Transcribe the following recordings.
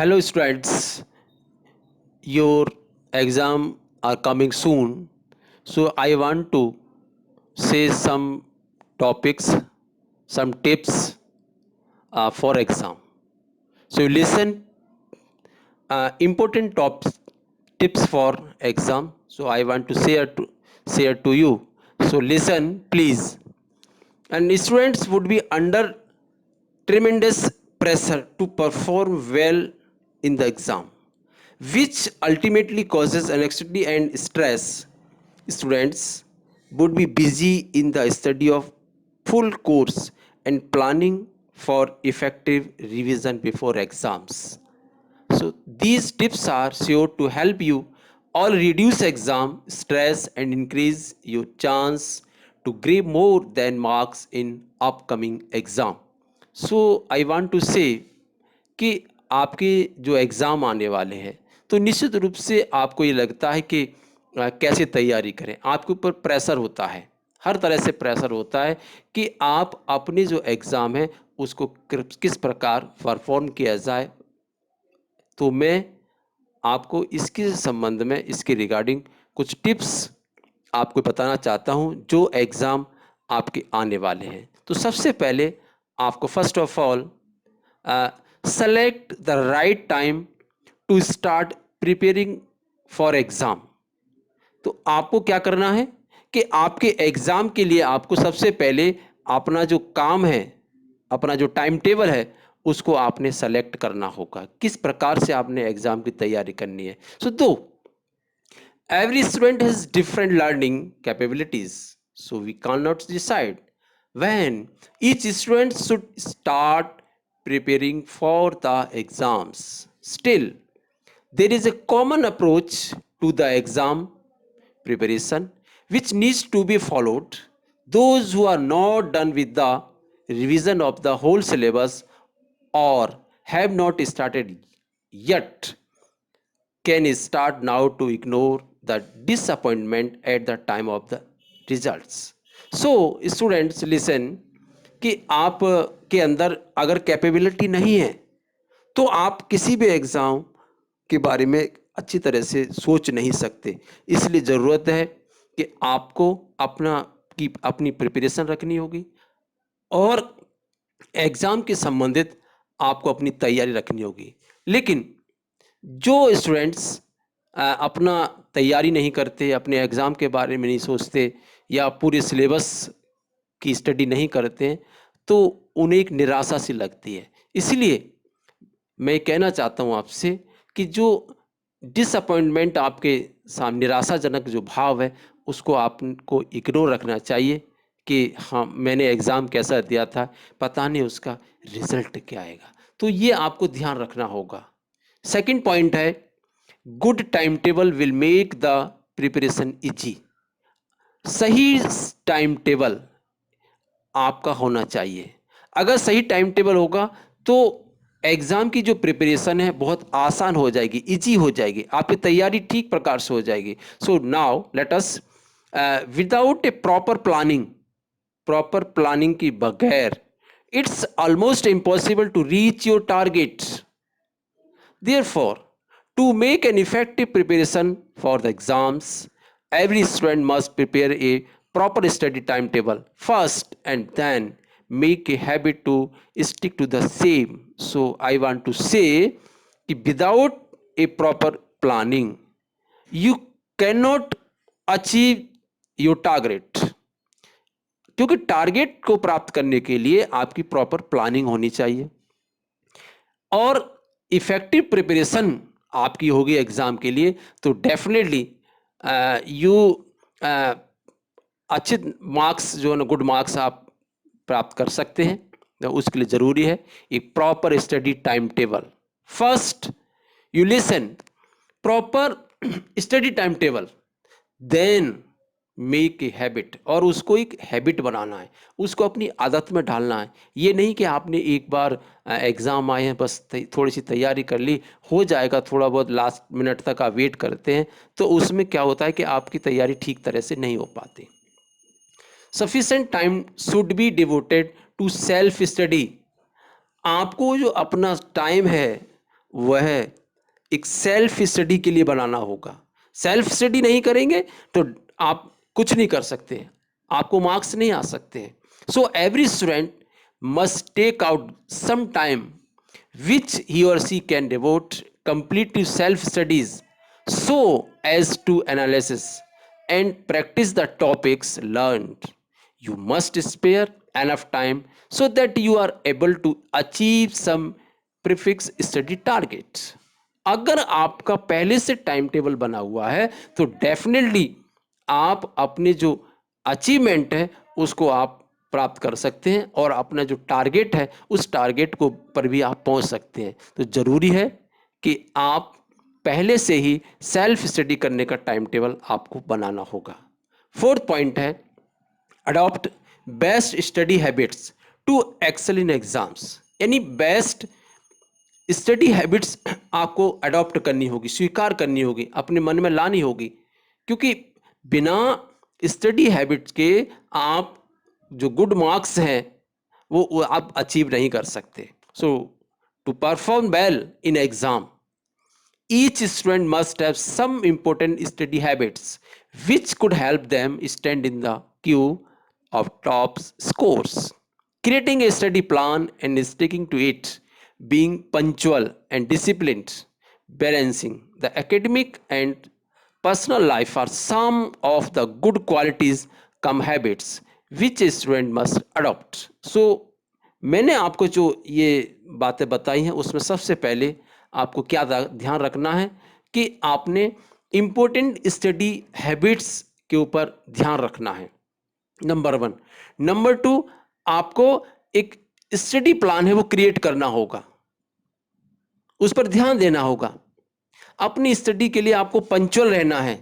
Hello students, your exam are coming soon. So I want to say some topics, some tips for exam. So you listen important tips for exam. So I want to share to you. So listen please. And students would be under tremendous pressure to perform well in the exam, which ultimately causes anxiety and stress. Students would be busy in the study of full course and planning for effective revision before exams. So these tips are sure to help you all reduce exam stress and increase your chance to grab more than marks in upcoming exam. So I want to say कि आपके जो exam आने वाले हैं तो निश्चित रूप से आपको ये लगता है कि कैसे तैयारी करें, आपके ऊपर प्रेशर होता है, हर तरह से प्रेशर होता है कि आप अपने जो एग्ज़ाम है उसको किस प्रकार परफॉर्म किया जाए। तो मैं आपको इसके संबंध में इसके रिगार्डिंग कुछ टिप्स आपको बताना चाहता हूं जो एग्ज़ाम आपके आने वाले हैं। तो सबसे पहले आपको first of all select the right time to start preparing for exam. तो आपको क्या करना है कि आपके एग्ज़ाम के लिए आपको सबसे पहले अपना जो काम है, अपना जो टाइम टेबल है उसको आपने सेलेक्ट करना होगा, किस प्रकार से आपने एग्ज़ाम की तैयारी करनी है। सो तो every student has different learning capabilities, so we cannot decide when each student should start preparing for the exams. Still, there is a common approach to the exam preparation which needs to be followed. Those who are not done with the revision of the whole syllabus or have not started yet can start now to ignore the disappointment at the time of the results. So students listen कि आप के अंदर अगर capability नहीं है तो आप किसी भी एग्ज़ाम के बारे में अच्छी तरह से सोच नहीं सकते। इसलिए ज़रूरत है कि आपको अपनी प्रिपरेशन रखनी होगी और एग्ज़ाम के संबंधित आपको अपनी तैयारी रखनी होगी। लेकिन जो स्टूडेंट्स अपना तैयारी नहीं करते, अपने एग्ज़ाम के बारे में नहीं सोचते या पूरे सिलेबस की स्टडी नहीं करते हैं, तो उन्हें एक निराशा सी लगती है। इसलिए मैं कहना चाहता हूँ आपसे कि जो डिसअपॉइंटमेंट आपके सामने निराशाजनक जो भाव है उसको आपको इग्नोर रखना चाहिए कि हाँ मैंने एग्ज़ाम कैसा दिया था, पता नहीं उसका रिजल्ट क्या आएगा। तो ये आपको ध्यान रखना होगा। सेकंड पॉइंट है good time table will make the preparation easy. सही टाइम टेबल आपका होना चाहिए। अगर सही टाइम टेबल होगा तो एग्ज़ाम की जो प्रिपरेशन है बहुत आसान हो जाएगी, इजी हो जाएगी, आपकी तैयारी ठीक प्रकार से हो जाएगी। So now let us without a proper planning की बगैर it's almost impossible to reach your target. Therefore, to make an effective preparation for the exams, every student must prepare a proper study timetable first and then make a habit to stick to the same. So, I want to say that without a proper planning, you cannot achieve your target. क्योंकि target को प्राप्त करने के लिए आपकी proper planning होनी चाहिए और इफेक्टिव प्रिपरेशन आपकी होगी एग्ज़ाम के लिए तो डेफिनेटली यू अच्छे मार्क्स जो है ना गुड मार्क्स आप प्राप्त कर सकते हैं। तो उसके लिए ज़रूरी है एक proper study time table. First you listen proper study time table, then make a habit, और उसको एक हैबिट बनाना है, उसको अपनी आदत में डालना है। ये नहीं कि आपने एक बार एग्ज़ाम आए हैं बस थोड़ी सी तैयारी कर ली, हो जाएगा, थोड़ा बहुत लास्ट मिनट तक आप वेट करते हैं तो उसमें क्या होता है कि आपकी तैयारी ठीक तरह से नहीं हो पाती। Sufficient time should be devoted to self study. आपको जो अपना टाइम है वह एक सेल्फ स्टडी के लिए बनाना होगा। सेल्फ स्टडी नहीं करेंगे तो आप कुछ नहीं कर सकते, आपको मार्क्स नहीं आ सकते। So every student must take out some time which he or she can devote complete to self studies so as to analysis and practice the topics learned. You must spare enough time so that you are able to achieve some prefix study targets. अगर आपका पहले से time table बना हुआ है तो definitely आप अपने जो अचीवमेंट है उसको आप प्राप्त कर सकते हैं और अपना जो टारगेट है उस टारगेट को पर भी आप पहुंच सकते हैं। तो ज़रूरी है कि आप पहले से ही सेल्फ स्टडी करने का टाइम टेबल आपको बनाना होगा। फोर्थ पॉइंट है adopt best study habits to excel in exams. यानी बेस्ट स्टडी हैबिट्स आपको अडॉप्ट करनी होगी, स्वीकार करनी होगी, अपने मन में लानी होगी, क्योंकि बिना स्टडी हैबिट्स के आप जो गुड मार्क्स हैं वो आप अचीव नहीं कर सकते। So to perform well in exam each student must have some important study habits which could help them stand in the queue of top scores. Creating a study plan and sticking to it, being punctual and disciplined, balancing the academic and personal life are some of the good qualities come habits which a student must adopt. So मैंने आपको जो ये बातें बताई हैं उसमें सबसे पहले आपको क्या ध्यान रखना है कि आपने इम्पोर्टेंट स्टडी हैबिट्स के ऊपर ध्यान रखना है, नंबर 1। नंबर 2, आपको एक स्टडी प्लान है वो क्रिएट करना होगा, उस पर ध्यान देना होगा। अपनी स्टडी के लिए आपको पंक्चुअल रहना है,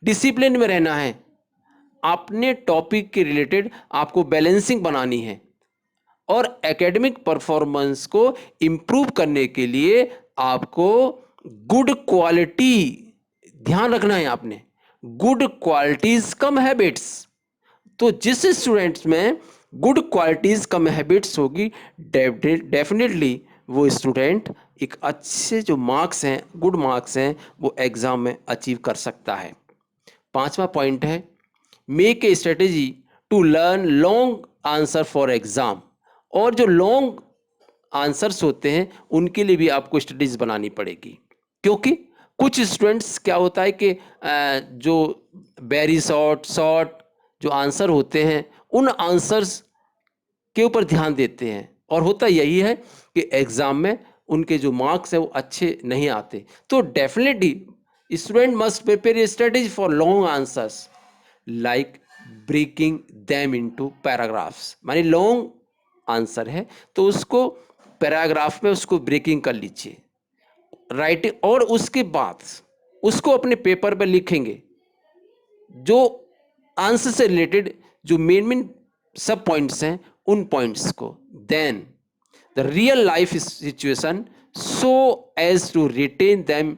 डिसिप्लिन में रहना है, अपने टॉपिक के रिलेटेड आपको बैलेंसिंग बनानी है और एकेडमिक परफॉर्मेंस को इम्प्रूव करने के लिए आपको गुड क्वालिटी ध्यान रखना है। आपने गुड क्वालिटीज कम हैबिट्स, तो जिस स्टूडेंट्स में गुड क्वालिटीज कम हैबिट्स होगी डेफिनेटली वो स्टूडेंट एक अच्छे जो मार्क्स हैं, गुड मार्क्स हैं, वो एग्जाम में अचीव कर सकता है। 5वां पॉइंट है make a strategy to learn long answer for exam. और जो लॉन्ग आंसर्स होते हैं उनके लिए भी आपको स्टडीज बनानी पड़ेगी, क्योंकि कुछ स्टूडेंट्स क्या होता है कि जो वेरी शॉर्ट जो आंसर होते हैं उन आंसर्स के ऊपर ध्यान देते हैं और होता यही है कि एग्जाम में उनके जो मार्क्स हैं वो अच्छे नहीं आते। तो definitely student must prepare a strategy for long answers like breaking them into paragraphs. माने लॉन्ग आंसर है तो उसको पैराग्राफ में उसको ब्रेकिंग कर लीजिए, राइटिंग, और उसके बाद उसको अपने पेपर पर लिखेंगे जो आंसर से रिलेटेड जो मेन सब पॉइंट्स हैं उन पॉइंट्स को। Then the real life situation so as to retain them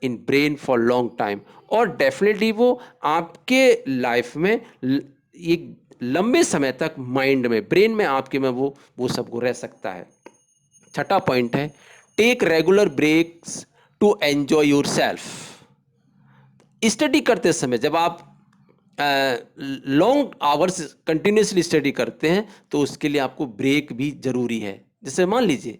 in brain for long time. और डेफिनेटली वो आपके लाइफ में एक लंबे समय तक माइंड में, ब्रेन में आपके में वो सबको रह सकता है। 6वां पॉइंट है take regular breaks to enjoy your self. Study करते समय जब आप लॉन्ग आवर्स कंटिन्यूसली स्टडी करते हैं तो उसके लिए आपको ब्रेक भी जरूरी है। जैसे मान लीजिए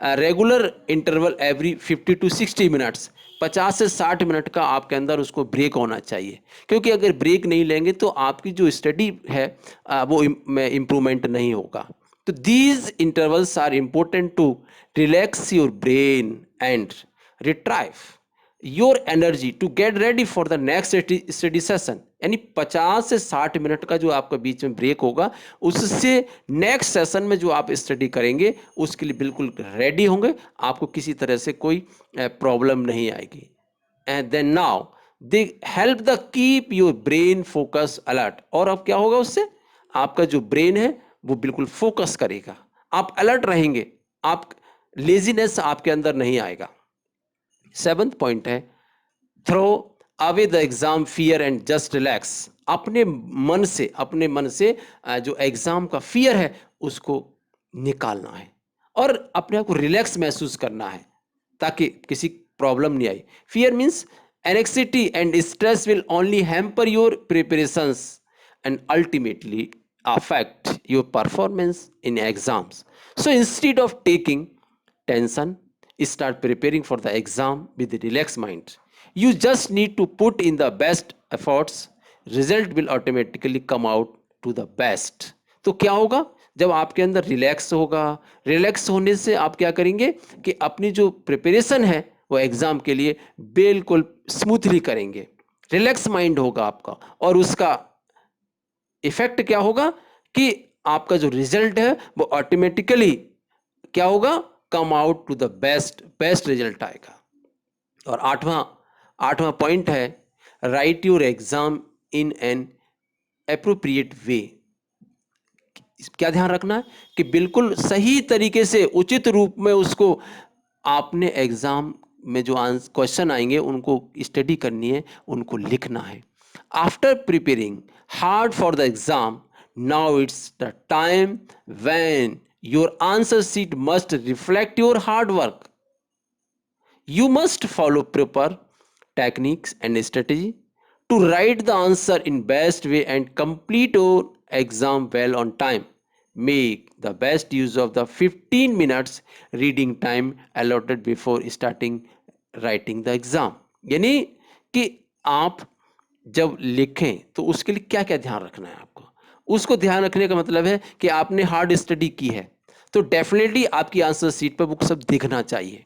regular interval every 50 to 60 minutes, 50 से 60 मिनट का आपके अंदर उसको ब्रेक होना चाहिए, क्योंकि अगर ब्रेक नहीं लेंगे तो आपकी जो स्टडी है वो में इम्प्रूवमेंट नहीं होगा। तो these intervals are important to relax your brain and retrieve your energy to get ready for the next study session. यानी 50 से 60 मिनट का जो आपका बीच में ब्रेक होगा उससे नेक्स्ट सेशन में जो आप स्टडी करेंगे उसके लिए बिल्कुल रेडी होंगे, आपको किसी तरह से कोई प्रॉब्लम नहीं आएगी। And then now they help the keep your brain focus alert. और अब क्या होगा उससे आपका जो ब्रेन है वो बिल्कुल फोकस करेगा, आप अलर्ट रहेंगे, आप लेजीनेस आपके अंदर नहीं आएगा। 7th पॉइंट है throw away the exam fear and just relax. अपने मन से जो एग्जाम का फियर है उसको निकालना है और अपने आप को रिलैक्स महसूस करना है ताकि किसी प्रॉब्लम नहीं आई. Fear means anxiety and stress will only hamper your preparations and ultimately affect your performance in exams. So instead of taking tension, start preparing for the exam with a relaxed mind. You just need to put in the best efforts. Result will automatically come out to the best. तो क्या होगा जब आपके अंदर relax होगा, relax होने से आप क्या करेंगे कि अपनी जो प्रिपरेशन है वो एग्जाम के लिए बिल्कुल स्मूथली करेंगे. रिलैक्स माइंड होगा आपका और उसका इफेक्ट क्या होगा कि आपका जो रिजल्ट है वो ऑटोमेटिकली क्या होगा, come out to the best, best result आएगा. और आठवां आठवां पॉइंट है write your exam in an appropriate way. क्या ध्यान रखना है कि बिल्कुल सही तरीके से उचित रूप में उसको आपने एग्जाम में जो क्वेश्चन आएंगे उनको स्टडी करनी है, उनको लिखना है. After preparing hard for the exam, now it's the time when your answer sheet must reflect your hard work. You must follow proper techniques and strategy to write the answer in best way and complete your exam well on time. Make the best use of the 15 minutes reading time allotted before starting writing the exam. यानी कि आप जब लिखें तो उसके लिए क्या क्या ध्यान रखना है आपको. उसको ध्यान रखने का मतलब है कि आपने हार्ड स्टडी की है तो डेफिनेटली आपकी आंसर शीट पर वो सब दिखना चाहिए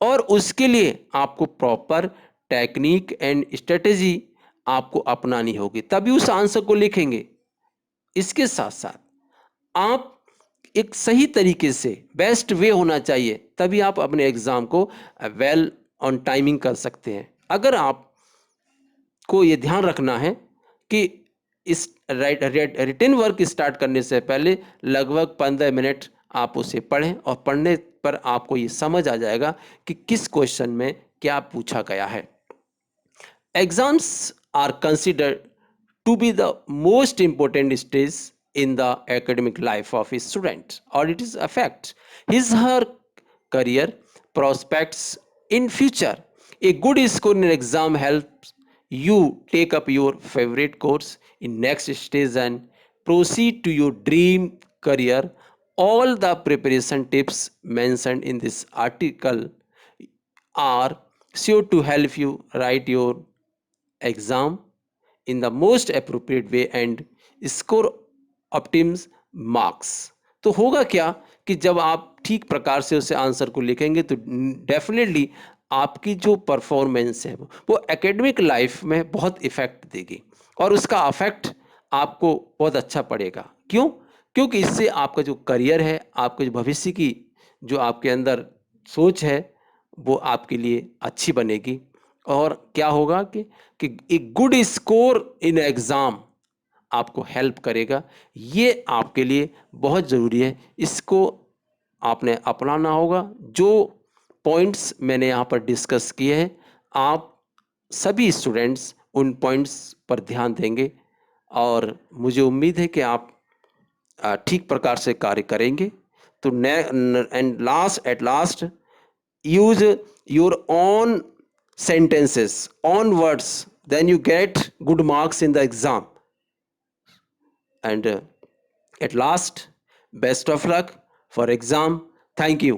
और उसके लिए आपको प्रॉपर टेक्निक एंड स्ट्रेटेजी आपको अपनानी होगी तभी उस आंसर को लिखेंगे. इसके साथ साथ आप एक सही तरीके से बेस्ट वे होना चाहिए तभी आप अपने एग्जाम को वेल ऑन टाइमिंग कर सकते हैं. अगर आप को ये ध्यान रखना है कि इस रिटन वर्क स्टार्ट करने से पहले लगभग 15 मिनट आप उसे पढ़ें और पढ़ने पर आपको ये समझ आ जाएगा कि किस क्वेश्चन में क्या पूछा गया है. Exams are considered to be the most important stage in the academic life of a student, or it is affect his her career prospects in future. A good score in an exam helps you take up your favorite course in next stage and proceed to your dream career. All the preparation tips mentioned in this article are sure to help you write your exam in the most appropriate way and score optims marks. तो होगा क्या कि जब आप ठीक प्रकार से उसे आंसर को लिखेंगे तो डेफिनेटली आपकी जो परफॉर्मेंस है वो एकेडमिक लाइफ में बहुत इफेक्ट देगी और उसका अफेक्ट आपको बहुत अच्छा पड़ेगा. क्यों? क्योंकि इससे आपका जो करियर है, आपके जो भविष्य की जो आपके अंदर सोच है वो आपके लिए अच्छी बनेगी. और क्या होगा कि एक गुड स्कोर इन एग्ज़ाम आपको हेल्प करेगा. ये आपके लिए बहुत ज़रूरी है. इसको आपने अपनाना होगा. जो पॉइंट्स मैंने यहाँ पर डिस्कस किए हैं आप सभी स्टूडेंट्स उन पॉइंट्स पर ध्यान देंगे और मुझे उम्मीद है कि आप ठीक प्रकार से कार्य करेंगे. तो and last at last use your own sentences, own words, then you get good marks in the exam. And at last, best of luck for exam. Thank you.